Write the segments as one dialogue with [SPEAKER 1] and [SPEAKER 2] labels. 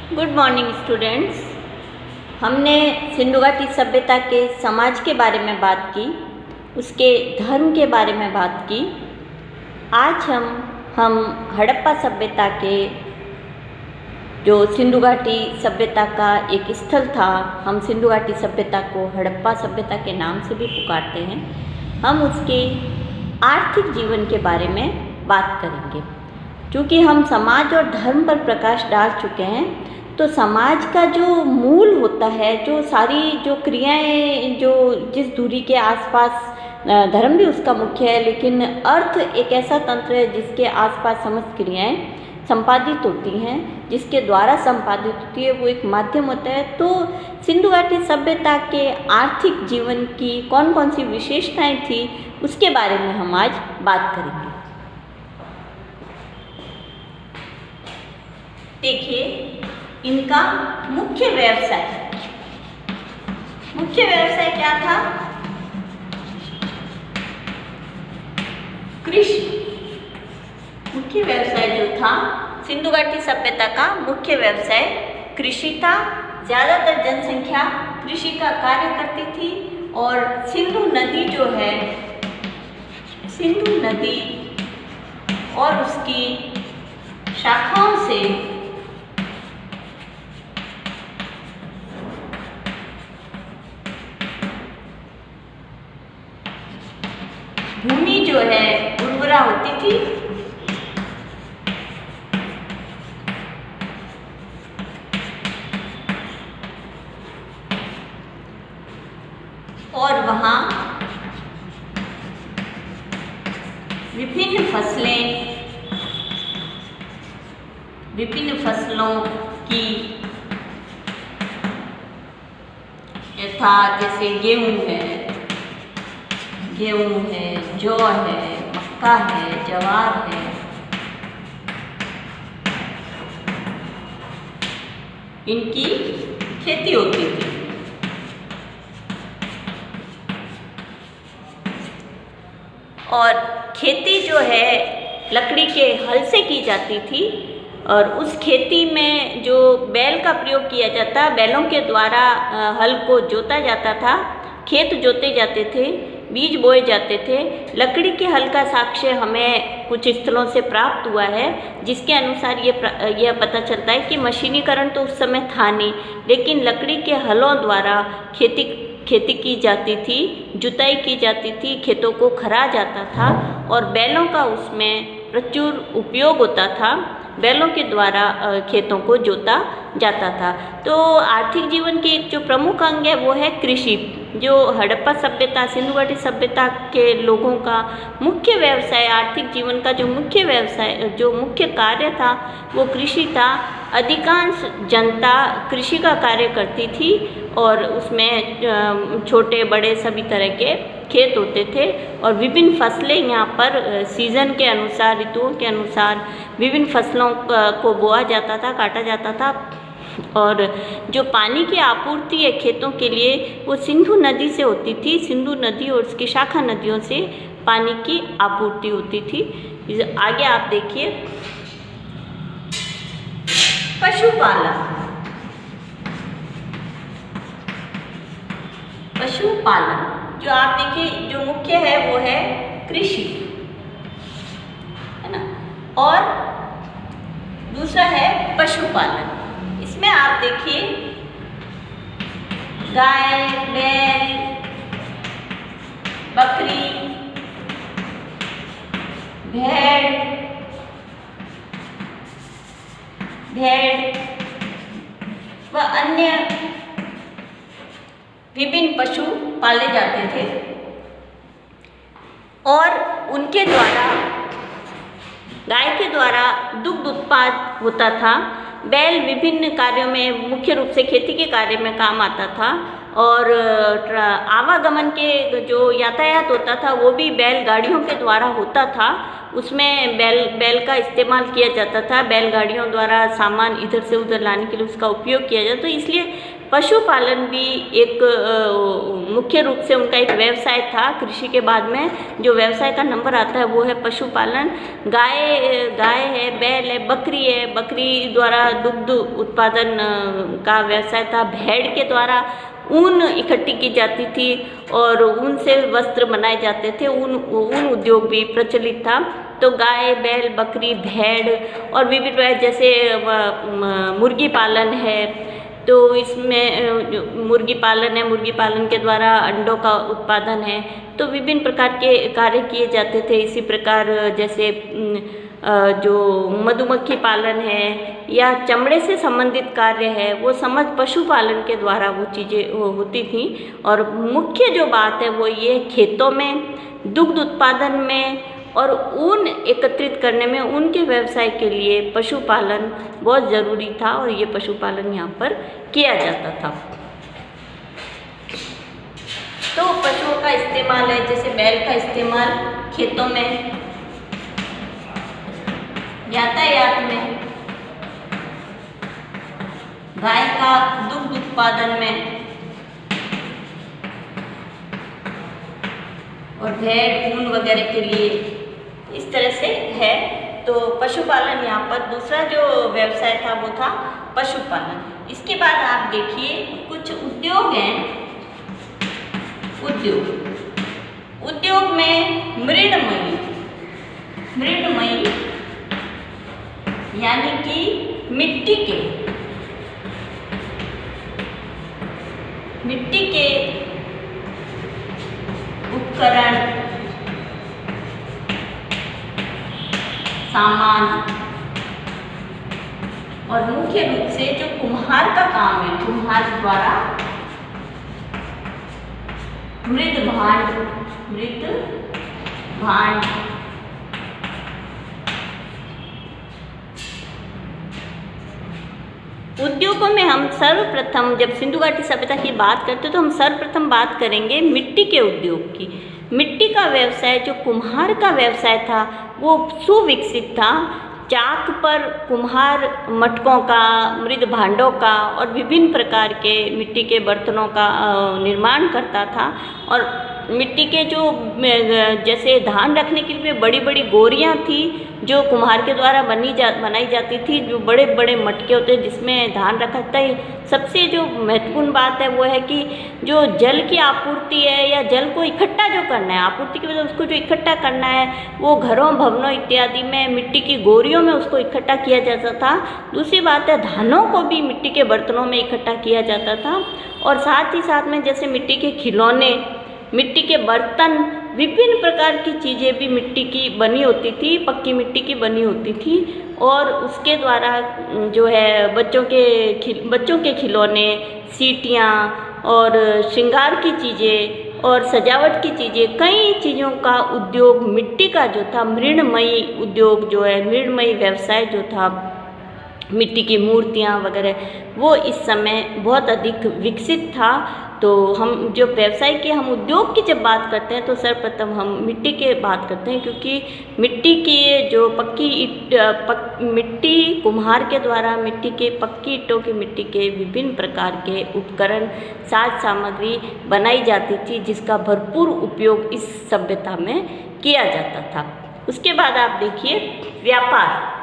[SPEAKER 1] Good morning students. हमने सिंधु घाटी सभ्यता के समाज के बारे में बात की, उसके धर्म के बारे में बात की। आज हम हड़प्पा सभ्यता के जो सिंधु घाटी सभ्यता का एक स्थल था, हम सिंधु घाटी सभ्यता को हड़प्पा सभ्यता के नाम से भी पुकारते हैं, हम उसके आर्थिक जीवन के बारे में बात करेंगे। क्योंकि हम समाज और धर्म पर प्रकाश डाल चुके हैं, तो समाज का जो मूल होता है, जो सारी जो क्रियाएं जो जिस दूरी के आसपास, धर्म भी उसका मुख्य है, लेकिन अर्थ एक ऐसा तंत्र है जिसके आसपास समस्त क्रियाएं संपादित होती हैं, जिसके द्वारा संपादित होती है, वो एक माध्यम होता है। तो सिंधु घाटी सभ्यता के आर्थिक जीवन की कौन कौन सी विशेषताएं थी, उसके बारे में हम आज बात करेंगे। देखिए, इनका मुख्य व्यवसाय क्या था? कृषि। मुख्य व्यवसाय जो था सिंधु घाटी सभ्यता का, मुख्य व्यवसाय कृषि था। ज़्यादातर जनसंख्या कृषि का कार्य करती थी और सिंधु नदी जो है, सिंधु नदी और उसकी शाखाओं से भूमि जो है उर्वरा होती थी। और वहाँ विभिन्न फसलों की यथा जैसे गेहूँ है, जौ है, मक्का है, ज्वार है, इनकी खेती होती थी। और खेती जो है लकड़ी के हल से की जाती थी, और उस खेती में जो बैल का प्रयोग किया जाता, बैलों के द्वारा हल को जोता जाता था, खेत जोते जाते थे, बीज बोए जाते थे। लकड़ी के हल का साक्ष्य हमें कुछ स्थलों से प्राप्त हुआ है, जिसके अनुसार यह पता चलता है कि मशीनीकरण तो उस समय था नहीं, लेकिन लकड़ी के हलों द्वारा खेती की जाती थी, जुताई की जाती थी, खेतों को खरा जाता था और बैलों का उसमें प्रचुर उपयोग होता था। बैलों के द्वारा खेतों को जोता जाता था। तो आर्थिक जीवन के एक जो प्रमुख अंग है वो है कृषि। जो हड़प्पा सभ्यता, सिंधु घाटी सभ्यता के लोगों का मुख्य व्यवसाय, आर्थिक जीवन का जो मुख्य व्यवसाय, जो मुख्य कार्य था, वो कृषि था। अधिकांश जनता कृषि का कार्य करती थी और उसमें छोटे बड़े सभी तरह के खेत होते थे और विभिन्न फसलें यहाँ पर सीज़न के अनुसार, ऋतुओं के अनुसार विभिन्न फसलों को बोआ जाता था, काटा जाता था। और जो पानी की आपूर्ति है खेतों के लिए, वो सिंधु नदी से होती थी। सिंधु नदी और उसकी शाखा नदियों से पानी की आपूर्ति होती थी। आगे आप देखिए, पशुपालन जो आप देखिए, जो मुख्य है वो है कृषि, है ना, और दूसरा है पशुपालन। इसमें आप देखिए गाय, बैल, बकरी, भेड़ व अन्य विभिन्न पशु पाले जाते थे और उनके द्वारा, गाय के द्वारा दुग्ध उत्पाद होता था। बैल विभिन्न कार्यों में, मुख्य रूप से खेती के कार्य में काम आता था और आवागमन के जो यातायात होता था वो भी बैलगाड़ियों के द्वारा होता था। उसमें बैल का इस्तेमाल किया जाता था। बैलगाड़ियों द्वारा सामान इधर से उधर लाने के लिए उसका उपयोग किया जाता, तो इसलिए पशुपालन भी एक मुख्य रूप से उनका एक व्यवसाय था। कृषि के बाद में जो व्यवसाय का नंबर आता है वो है पशुपालन। गाय है, बैल है, बकरी द्वारा दुग्ध उत्पादन का व्यवसाय था। भेड़ के द्वारा ऊन इकट्ठी की जाती थी और ऊन से वस्त्र बनाए जाते थे। ऊन उद्योग भी प्रचलित था। तो गाय, बैल, बकरी, भेड़ और विभिन्न जैसे मुर्गी पालन है, तो इसमें मुर्गी पालन के द्वारा अंडों का उत्पादन है। तो विभिन्न प्रकार के कार्य किए जाते थे। इसी प्रकार जैसे जो मधुमक्खी पालन है या चमड़े से संबंधित कार्य है, वो पशुपालन के द्वारा वो चीज़ें होती थी। और मुख्य जो बात है वो ये खेतों में दुग्ध उत्पादन में और ऊन एकत्रित करने में, उनके व्यवसाय के लिए पशुपालन बहुत ज़रूरी था और ये पशुपालन यहाँ पर किया जाता था। तो पशुओं का इस्तेमाल है, जैसे बैल का इस्तेमाल खेतों में, यातायात में, गाय का दुग्ध उत्पादन में और भेड़ ऊन वगैरह के लिए, इस तरह से है। तो पशुपालन यहाँ पर दूसरा जो व्यवसाय था वो था पशुपालन। इसके बाद आप देखिए कुछ उद्योग हैं। उद्योग में मृणमयी यानी कि मिट्टी के उपकरण, सामान और मुख्य रूप से जो कुम्हार का काम है, कुम्हार द्वारा मृद भांड, उद्योगों में हम सर्वप्रथम जब सिंधु घाटी सभ्यता की बात करते तो हम सर्वप्रथम बात करेंगे मिट्टी के उद्योग की। मिट्टी का व्यवसाय, जो कुम्हार का व्यवसाय था, वो सुविकसित था। चाक पर कुम्हार मटकों का, मृद भांडों का और विभिन्न प्रकार के मिट्टी के बर्तनों का निर्माण करता था। और मिट्टी के जो जैसे धान रखने के लिए बड़ी बड़ी गोरियां थी जो कुम्हार के द्वारा बनाई जाती थी, जो बड़े बड़े मटके होते हैं जिसमें धान रखा था। सबसे जो महत्वपूर्ण बात है वो है कि जो जल की आपूर्ति है या जल को इकट्ठा जो करना है, आपूर्ति की वजह उसको जो इकट्ठा करना है वो घरों, भवनों इत्यादि में मिट्टी की गोरियों में उसको इकट्ठा किया जाता था। दूसरी बात है धानों को भी मिट्टी के बर्तनों में इकट्ठा किया जाता था। और साथ ही साथ में जैसे मिट्टी के खिलौने, मिट्टी के बर्तन, विभिन्न प्रकार की चीज़ें भी मिट्टी की बनी होती थी, पक्की मिट्टी की बनी होती थी। और उसके द्वारा जो है बच्चों के खिलौने, सीटियाँ और श्रृंगार की चीज़ें और सजावट की चीज़ें, कई चीज़ों का उद्योग मिट्टी का जो था, मृणमयी उद्योग जो है, मृणमयी व्यवसाय जो था, मिट्टी की मूर्तियाँ वगैरह, वो इस समय बहुत अधिक विकसित था। तो हम जो व्यवसाय की, हम उद्योग की जब बात करते हैं तो सर्वप्रथम हम मिट्टी के बात करते हैं, क्योंकि मिट्टी की जो मिट्टी कुम्हार के द्वारा मिट्टी के पक्की ईंटों की मिट्टी के विभिन्न प्रकार के उपकरण, साज सामग्री बनाई जाती थी, जिसका भरपूर उपयोग इस सभ्यता में किया जाता था। उसके बाद आप देखिए व्यापार,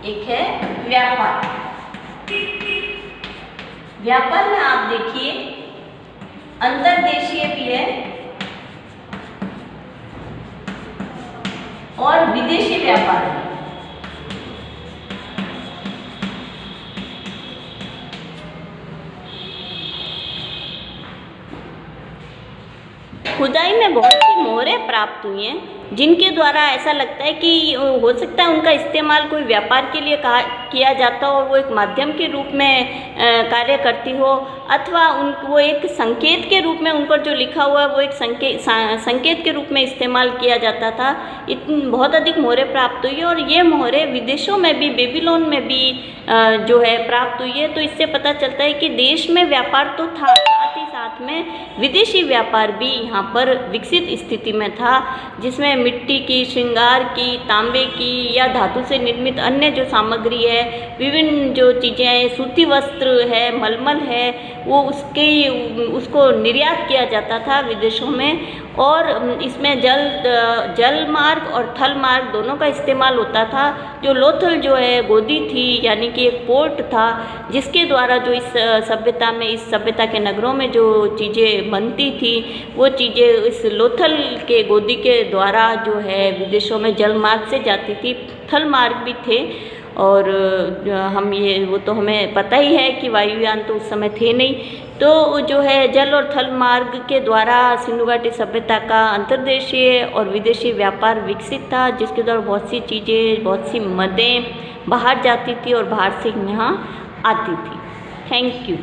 [SPEAKER 1] एक है व्यापार में आप देखिए अंतर्देशीय भी है और विदेशी व्यापार है। खुदाई में बहुत सी मोहरें प्राप्त हुई हैं जिनके द्वारा ऐसा लगता है कि हो सकता है उनका इस्तेमाल कोई व्यापार के लिए किया जाता हो और वो एक माध्यम के रूप में कार्य करती हो, अथवा वो एक संकेत के रूप में, उन पर जो लिखा हुआ है वो एक संकेत के रूप में इस्तेमाल किया जाता था। बहुत अधिक मोहरें प्राप्त हुई है और ये मोहरें विदेशों में भी, बेबीलोन में भी जो है प्राप्त हुई है। तो इससे पता चलता है कि देश में व्यापार तो था, साथ ही साथ साथ में विदेशी व्यापार भी यहाँ पर विकसित स्थिति में था, जिसमें मिट्टी की, श्रृंगार की, तांबे की या धातु से निर्मित अन्य जो सामग्री है, विभिन्न जो चीज़ें हैं, सूती वस्त्र है, मलमल है, वो उसको निर्यात किया जाता था विदेशों में। और इसमें जल मार्ग और थल मार्ग दोनों का इस्तेमाल होता था। जो लोथल जो है गोदी थी, यानी कि एक पोर्ट था जिसके द्वारा जो इस सभ्यता के नगरों में जो चीज़ें बनती थी, वो चीज़ें इस लोथल के गोदी के द्वारा जो है विदेशों में जल मार्ग से जाती थी। थल मार्ग भी थे, और वो तो हमें पता ही है कि वायुयान तो उस समय थे नहीं। तो जो है जल और थल मार्ग के द्वारा सिंधु घाटी सभ्यता का अंतर्देशीय और विदेशी व्यापार विकसित था, जिसके द्वारा बहुत सी चीज़ें, बहुत सी मदें बाहर जाती थी और बाहर से यहाँ आती थी। Thank you.